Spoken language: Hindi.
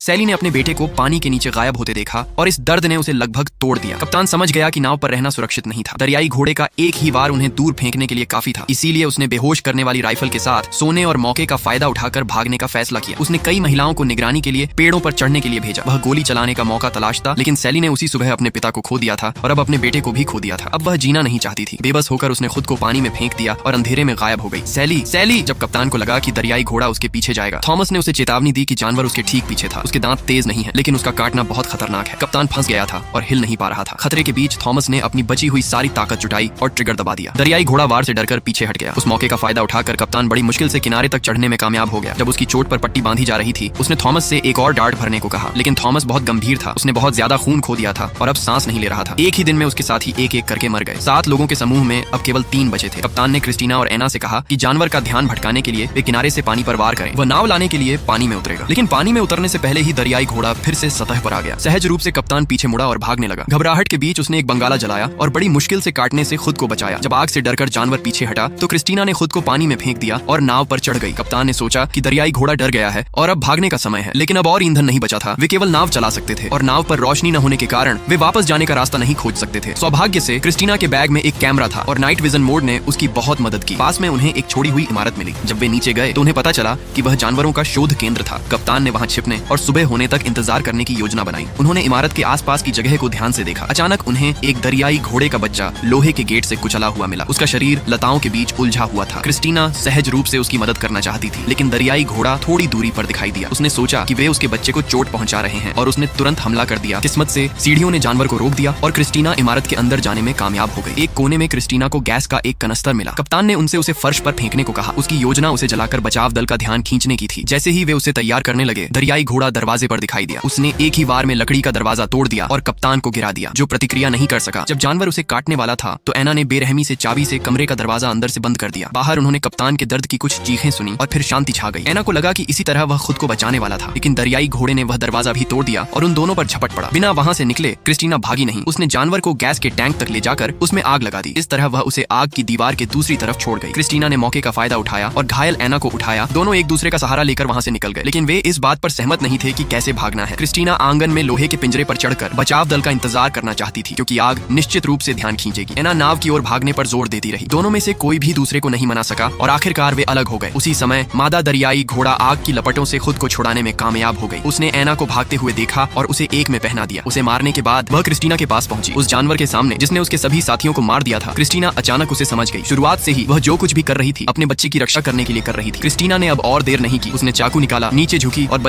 सैली ने अपने बेटे को पानी के नीचे गायब होते देखा और इस दर्द ने उसे लगभग तोड़ दिया। कप्तान समझ गया कि नाव पर रहना सुरक्षित नहीं था। दरियाई घोड़े का एक ही वार उन्हें दूर फेंकने के लिए काफी था। इसीलिए उसने बेहोश करने वाली राइफल के साथ सोने और मौके का फायदा उठाकर भागने का फैसला किया। उसने कई महिलाओं को निगरानी के लिए पेड़ों पर चढ़ने के लिए भेजा। वह गोली चलाने का मौका तलाशता, लेकिन सैली ने उसी सुबह अपने पिता को खो दिया था और अब अपने बेटे को भी खो दिया था। अब वह जीना नहीं चाहती थी। बेबस होकर उसने खुद को पानी में फेंक दिया और अंधेरे में गायब हो गई। सैली, सैली! जब कप्तान को लगा कि दरियाई घोड़ा उसके पीछे जाएगा, थॉमस ने उसे चेतावनी दी कि जानवर उसके ठीक पीछे था। उसके दांत तेज नहीं है, लेकिन उसका काटना बहुत खतरनाक है। कप्तान फंस गया था और हिल नहीं पा रहा था। खतरे के बीच थॉमस ने अपनी बची हुई सारी ताकत जुटाई और ट्रिगर दबा दिया। दरियाई घोड़ा वार से डरकर पीछे हट गया। उस मौके का फायदा उठाकर कप्तान बड़ी मुश्किल से किनारे तक चढ़ने में कामयाब हो गया। जब उसकी चोट पर पट्टी बांधी जा रही थी, उसने थॉमस से एक और डार्ट भरने को कहा, लेकिन थॉमस बहुत गंभीर था। उसने बहुत ज्यादा खून खो दिया था और अब सांस नहीं ले रहा था। एक ही दिन में उसके साथी एक एक करके मर गए। 7 लोगों के समूह में अब केवल 3 बचे थे। कप्तान ने क्रिस्टीना और एना से कहा कि जानवर का ध्यान भटकाने के लिए वे किनारे से पानी पर वार करें। वह नाव लाने के लिए पानी में उतरेगा। लेकिन पानी में उतरने से पहले ही दरियाई घोड़ा फिर से सतह पर आ गया। सहज रूप से कप्तान पीछे मुड़ा और भागने लगा। घबराहट के बीच उसने एक बंगाला जलाया और बड़ी मुश्किल से काटने से खुद को बचाया। जब आग से डरकर जानवर पीछे हटा तो क्रिस्टीना ने खुद को पानी में फेंक दिया और नाव पर चढ़ गई। कप्तान ने सोचा कि दरियाई घोड़ा डर गया है और अब भागने का समय है, लेकिन अब और ईंधन नहीं बचा था। वे केवल नाव चला सकते थे और नाव पर रोशनी न होने के कारण वे वापस जाने का रास्ता नहीं खोज सकते थे। सौभाग्य से क्रिस्टीना के बैग में एक कैमरा था और नाइट विजन मोड ने उसकी बहुत मदद की। पास में उन्हें एक छोड़ी हुई इमारत मिली। जब वे नीचे गए तो उन्हें पता चला कि वह जानवरों का शोध केंद्र था। कप्तान ने वहां छिपने और सुबह होने तक इंतजार करने की योजना बनाई। उन्होंने इमारत के आसपास की जगह को ध्यान से देखा। अचानक उन्हें एक दरियाई घोड़े का बच्चा लोहे के गेट से कुचला हुआ मिला। उसका शरीर लताओं के बीच उलझा हुआ था। क्रिस्टीना सहज रूप से उसकी मदद करना चाहती थी, लेकिन दरियाई घोड़ा थोड़ी दूरी पर दिखाई दिया। उसने सोचा कि वे उसके बच्चे को चोट पहुंचा रहे हैं और उसने तुरंत हमला कर दिया। किस्मत से सीढ़ियों ने जानवर को रोक दिया और क्रिस्टीना इमारत के अंदर जाने में कामयाब हो गई। एक कोने में क्रिस्टीना को गैस का एक कनस्तर मिला। कप्तान ने उनसे उसे फर्श पर फेंकने को कहा। उसकी योजना उसे जलाकर बचाव दल का ध्यान खींचने की थी। जैसे ही वे उसे तैयार करने लगे, दरियाई घोड़ा दरवाजे पर दिखाई दिया। उसने एक ही वार में लकड़ी का दरवाजा तोड़ दिया और कप्तान को गिरा दिया, जो प्रतिक्रिया नहीं कर सका। जब जानवर उसे काटने वाला था तो एना ने बेरहमी से चाबी से कमरे का दरवाजा अंदर से बंद कर दिया। बाहर उन्होंने कप्तान के दर्द की कुछ चीखें सुनी और फिर शांति छा गई। एना को लगा कि इसी तरह वह खुद को बचाने वाला था, लेकिन दरियाई घोड़े ने वह दरवाजा भी तोड़ दिया और उन दोनों पर झपट पड़ा। बिना वहां से निकले क्रिस्टीना भागी नहीं। उसने जानवर को गैस के टैंक तक ले जाकर उसमें आग लगा दी। इस तरह वह उसे आग की दीवार के दूसरी तरफ छोड़ गई। क्रिस्टीना ने मौके का फायदा उठाया और घायल एना को उठाया। दोनों एक दूसरे का सहारा लेकर वहां से निकल गए, लेकिन वे इस बात पर सहमत नहीं थे कि कैसे भागना है। क्रिस्टीना आंगन में लोहे के पिंजरे पर चढ़कर बचाव दल का इंतजार करना चाहती थी, क्योंकि आग निश्चित रूप से ध्यान खींचेगी। एना नाव की ओर भागने पर जोर देती रही। दोनों में से कोई भी दूसरे को नहीं मना सका और आखिरकार वे अलग हो गए। उसी समय मादा दरियाई घोड़ा आग की लपटों से खुद को छुड़ाने में कामयाब हो गई। उसने एना को भागते हुए देखा और उसे एक में पहना दिया। उसे मारने के बाद वह क्रिस्टीना के पास पहुंची। उस जानवर के सामने जिसने उसके सभी साथियों को मार दिया था। क्रिस्टीना अचानक उसे समझ गई। शुरुआत से ही वह जो कुछ भी कर रही थी अपने बच्चे की रक्षा करने के लिए कर रही थी। क्रिस्टीना ने अब और देर नहीं की। उसने चाकू निकाला, नीचे झुकी और